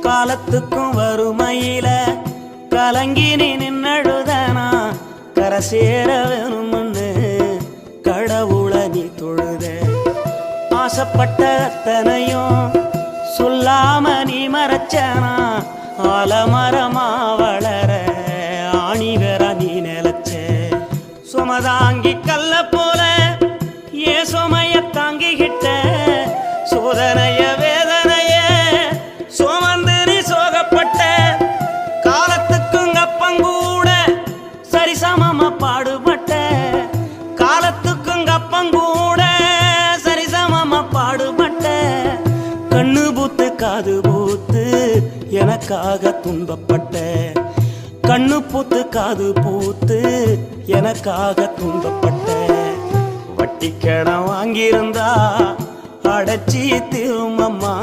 காலத்துக்கும் வறுமையில கலங்கி நீ நின்னழுதனா கரை சேர வேணும்னு கடவுளை நீ தொழுத ஆசைப்பட்ட அத்தனையும் சொல்லாம நீ மறைச்சனா ஆலமரமா வளர ஆணி வேற நீ நிலச்ச சுமதாங்கி கல்ல போல ஏ சுமைய தாங்கிக்கிட்ட சோதனைய வேதனைய சுமந்து நீ சோகப்பட்ட காலத்துக்கும் அப்பங்கூட சரிசமமா பாடுபட்ட காலத்துக்கும் அப்பங்கூட சரிசமமா பாடுபட்ட கண்ணு பூத்து காது பூத்து எனக்காக துன்பப்பட்ட கண்ணு பூத்து காது பூத்து எனக்காக துன்பப்பட்ட வட்டி கடன் வாங்கியிருந்தா அடைச்சி திரும்பம்மா